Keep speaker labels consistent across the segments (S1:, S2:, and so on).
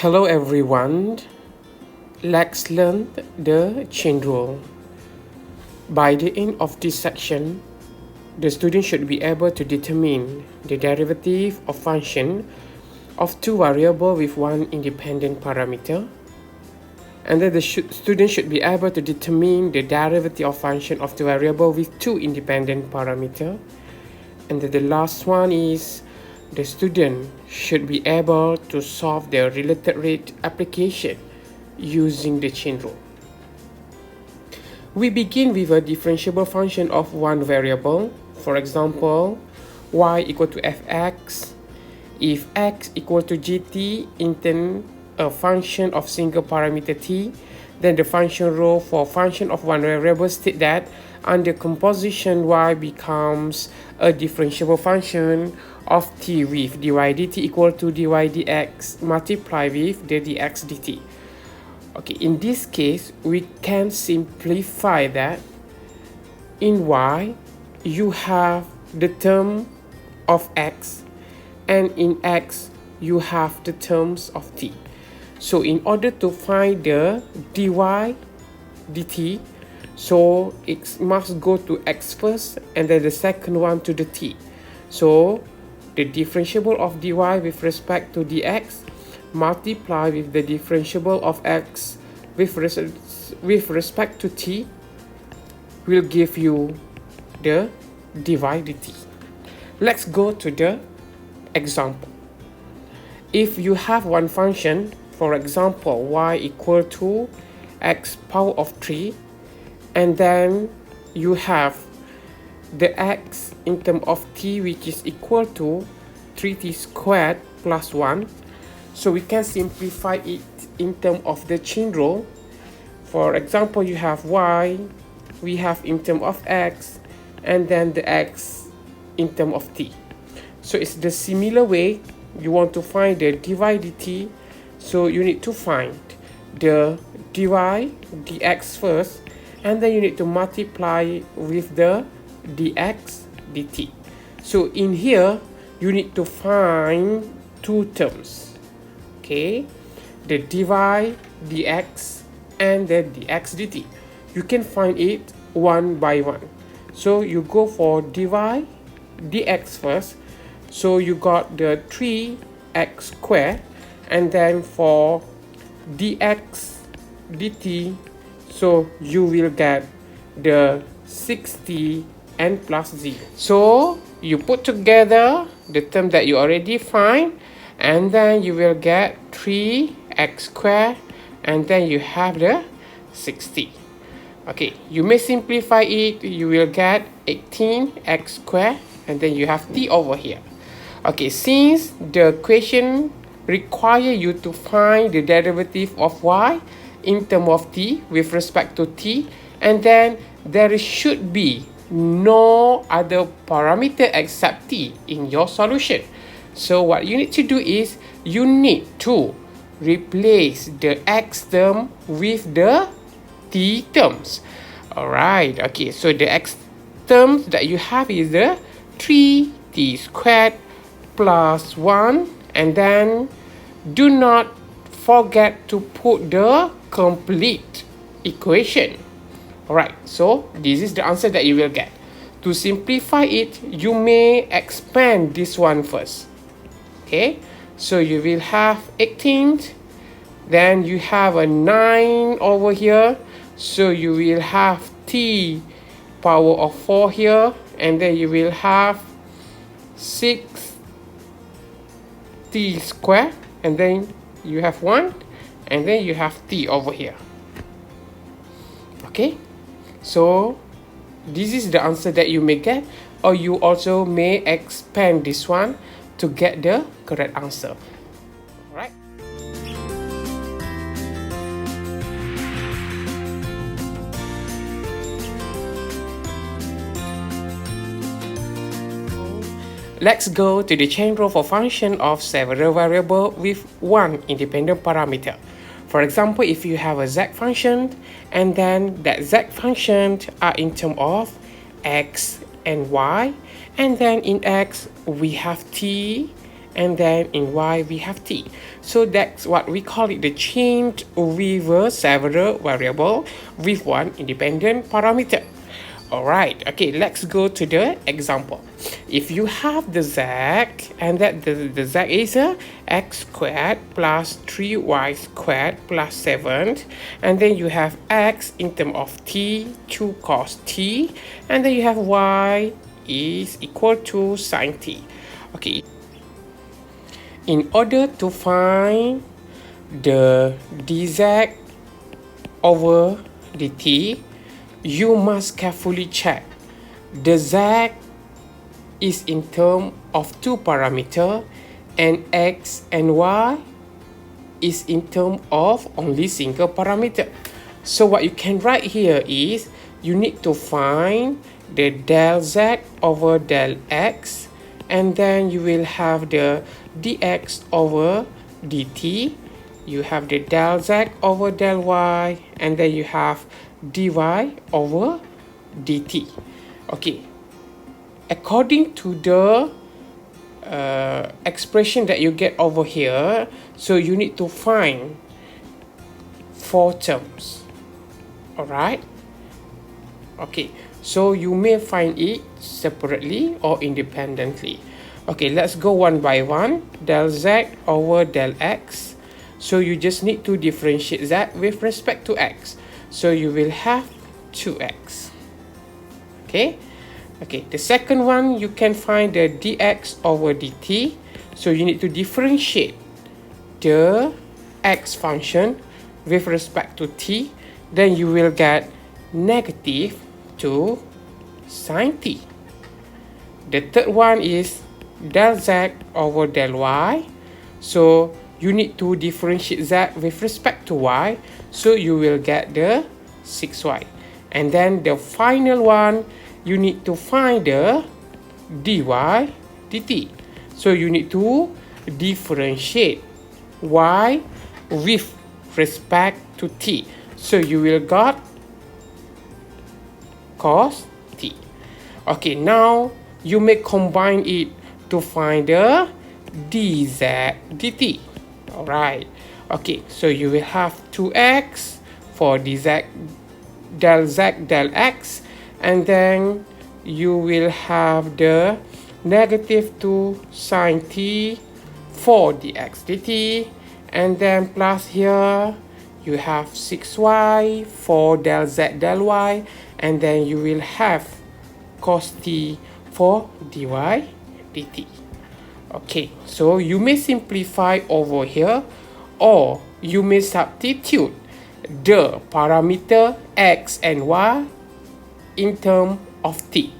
S1: Hello everyone, let's learn the chain rule. By the end of this section, the student should be able to determine the derivative of function of two variables with one independent parameter. And then the student should be able to determine the derivative of function of the variable with two independent parameter. And then the last one is the student should be able to solve the related rate application using the chain rule. We begin with a differentiable function of one variable. For example, y equal to fx. If x equal to gt in turn a function of single parameter t, then the function rule for function of one variable state that under composition y becomes a differentiable function of t with dy dt equal to dy dx multiplied with the dx dt. Okay, in this case, we can simplify that. In y, you have the term of x, and in x, you have the terms of t. So in order to find the dy dt, so it must go to x first and then the second one to the t. So the differentiable of dy with respect to dx multiply with the differentiable of x with respect to t will give you the dy dt. Let's go to the example. If you have one function, for example, y equal to x power of 3, and then you have the x in terms of t which is equal to 3t squared plus 1. So we can simplify it in terms of the chain rule. For example, you have y, we have in terms of x, and then the x in terms of t. So it's the similar way you want to find the dy dt. So you need to find the dy dx first, and then you need to multiply with the dx dt. So in here, you need to find two terms. Okay, the dy dx and the dx dt. You can find it one by one. So you go for dy dx first. So you got the 3x squared, and then for dx dt, so you will get the 60 n plus 0. So you put together the term that you already find, and then you will get 3x squared, and then you have the 60. Okay, you may simplify it, you will get 18x squared, and then you have t over here. Okay, since the question require you to find the derivative of y in terms of t with respect to t, and then there should be no other parameter except t in your solution. So what you need to do is you need to replace the x term with the t terms. Alright, okay, so the x terms that you have is the 3t squared plus 1, and then do not forget to put the complete equation. Alright, so this is the answer that you will get. To simplify it, you may expand this one first. Okay, so you will have 18, then you have a 9 over here, so you will have t power of 4 here, and then you will have 6t squared, and then you have 1, and then you have t over here. Okay, so this is the answer that you may get, or you also may expand this one to get the correct answer. Alright. Let's go to the chain rule for function of several variables with one independent parameter. For example, if you have a z function, and then that z function are in terms of x and y, and then in x we have t and then in y we have t. So that's what we call it, the change over several variable with one independent parameter. Alright, okay, let's go to the example. If you have the z, and that the z is a x squared plus 3y squared plus 7, and then you have x in terms of t, 2 cos t, and then you have y is equal to sine t. Okay, in order to find the dz over dt, you must carefully check the z is in terms of two parameters and x and y is in terms of only single parameter. So what you can write here is you need to find the del z over del x, and then you will have the dx over dt, you have the del z over del y, and then you have dy over dt. Okay, according to the expression that you get over here, so you need to find 4 terms. Alright, okay, so you may find it separately or independently. Okay, let's go one by one. Del z over del x, so you just need to differentiate that with respect to x. So you will have 2x. Okay, okay, the second one, you can find the dx over dt. So you need to differentiate the x function with respect to t. Then you will get negative 2 sine t. The third one is del z over del y. So you need to differentiate that with respect to y. So you will get the 6y. And then the final one, you need to find the dy dt. So you need to differentiate y with respect to t. So you will got cos t. Okay, now you may combine it to find the dz dt. Alright, okay, so you will have 2x for dz del z del x, and then you will have the negative 2 sine t for dx dt, and then plus here you have 6y for del z del y, and then you will have cos t for dy dt. Okay, so you may simplify over here, or you may substitute the parameter x and y in terms of t.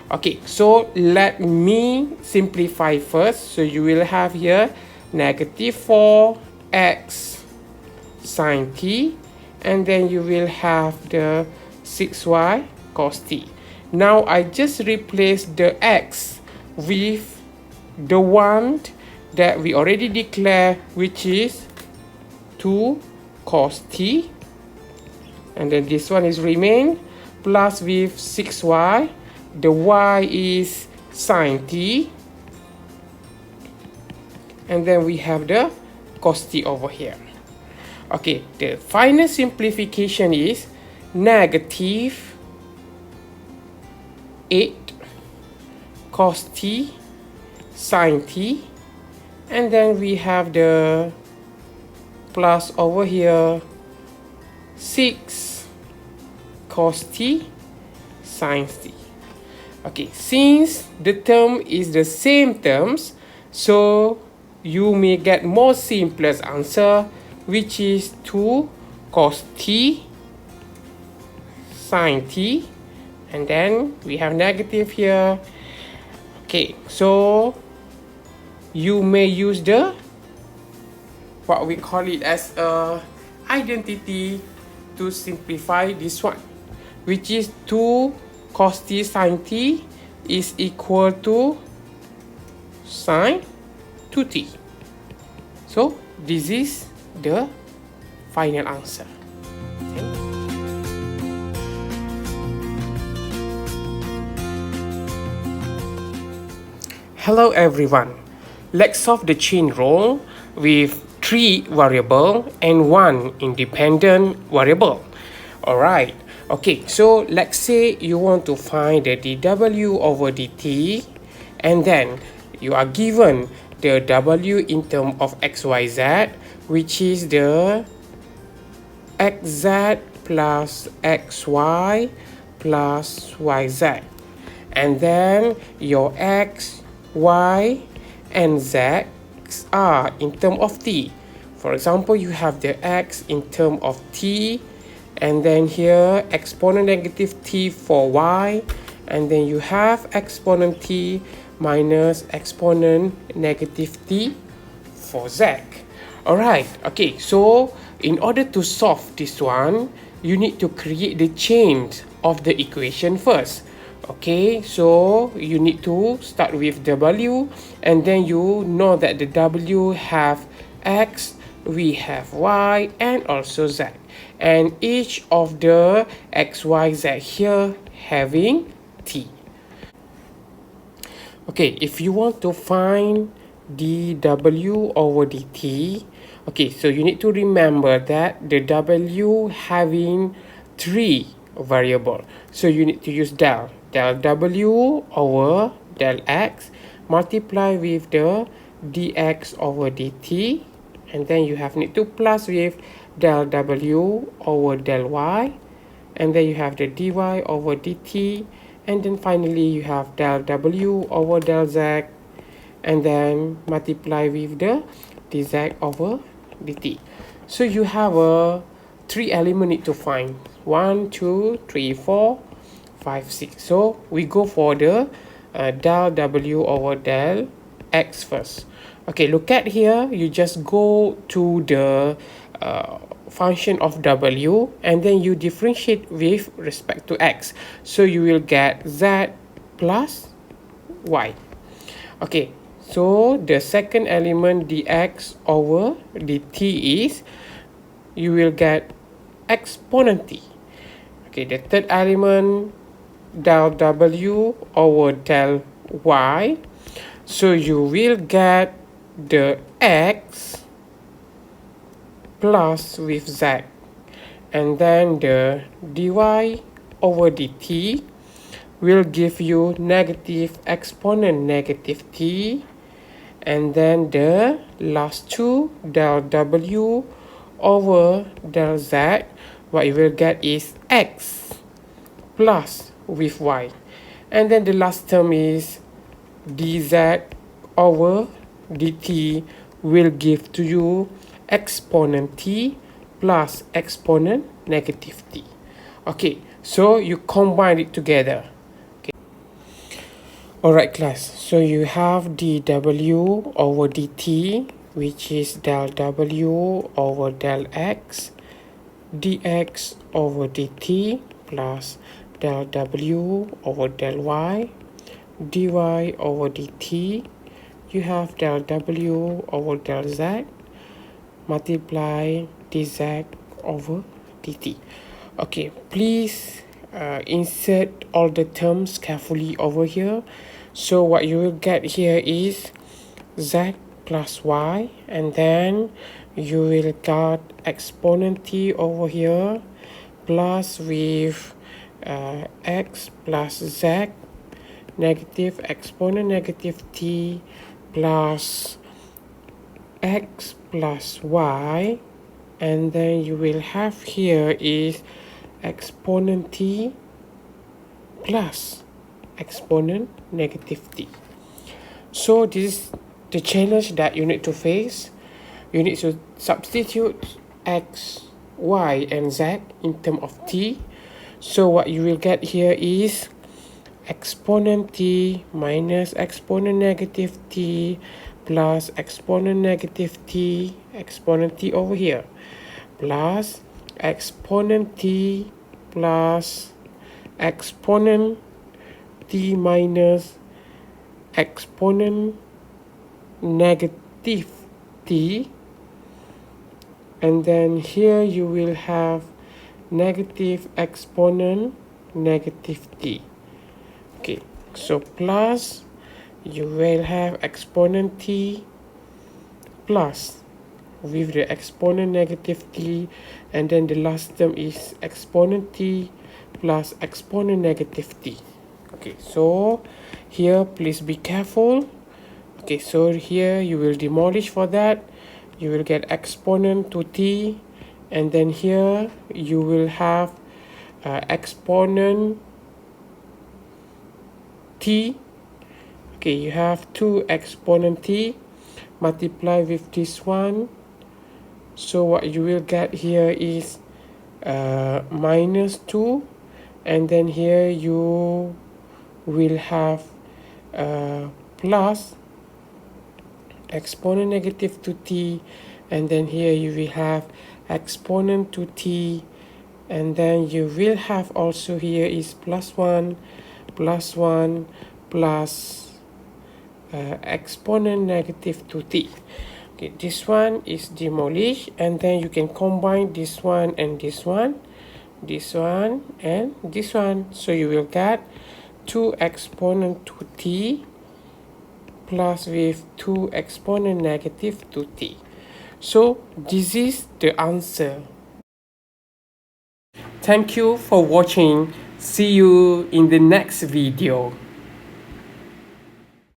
S1: Okay, so let me simplify first. So you will have here negative 4x sine t, and then you will have the 6y cos t. Now I just replace the x with the one that we already declared, which is 2 cos t, and then this one is remain, plus with 6y, the y is sine t, and then we have the cos t over here. Okay, the final simplification is negative 8 cos t sine t, and then we have the plus over here 6 cos t sine t. Okay, since the term is the same terms, so you may get more simplest answer, which is 2 cos t sine t, and then we have negative here. Okay, so you may use the what we call it as a identity to simplify this one, which is 2 cos t sine t is equal to sine 2t. So this is the final answer. Hello everyone. Let's solve the chain rule with 3 variable and 1 independent variable. Alright, okay, so let's say you want to find the dw over dt, and then you are given the w in terms of xyz, which is the xz plus xy plus yz, and then your x, y, and z are in terms of t. For example, you have the x in terms of t, and then here exponent negative t for y, and then you have exponent t minus exponent negative t for z. Alright, okay, so in order to solve this one, you need to create the chain of the equation first. Okay, so you need to start with w, and then you know that the w have x, we have y, and also z, and each of the x, y, z here having t. Okay, if you want to find dw over dt, okay, so you need to remember that the w having 3 variable, so you need to use del w over del x multiply with the dx over dt, and then you have need to plus with del w over del y, and then you have the dy over dt, and then finally you have del w over del z, and then multiply with the dz over dt. So you have a 3 element need to find, 1 2 3 4 5 6. So we go for the del w over del x first. Okay, look at here, you just go to the function of w, and then you differentiate with respect to x, so you will get z plus y. Okay, so the second element dx over dt is, you will get exponent t. Okay, the third element del w over del y, so you will get the x plus with z, and then the dy over dt will give you negative exponent negative t, and then the last two del w over del z, what you will get is x plus with y, and then the last term is dz over dt will give to you exponent t plus exponent negative t. Okay, so you combine it together. Okay. Alright class, so you have dw over dt, which is del w over del x, dx over dt plus del w over del y, dy over dt, you have del w over del z, multiply dz over dt. Okay, please insert all the terms carefully over here. So what you will get here is z plus y, and then you will get exponent t over here plus with x plus z, negative exponent negative t plus x plus y, and then you will have here is exponent t plus exponent negative t. So this is the challenge that you need to face. You need to substitute x, y, and z in terms of t. So what you will get here is exponent t minus exponent negative t plus exponent negative t, exponent t over here, plus exponent t plus exponent t minus exponent negative t, and then here you will have negative exponent negative t. Okay, so plus you will have exponent t plus with the exponent negative t, and then the last term is exponent t plus exponent negative t. Okay, so here please be careful. Okay, so here you will demolish for that. You will get exponent to t, and then here you will have exponent t. Okay, you have 2 exponent t multiply with this one. So what you will get here is minus 2, and then here you will have plus exponent negative to t, and then here you will have exponent to t, and then you will have also here is plus 1 plus exponent negative to t. Okay, this one is demolished, and then you can combine this one and this one, this one and this one. So you will get 2 exponent to t plus with 2 exponent negative to t. So this is the answer. Thank you for watching. See you in the next video.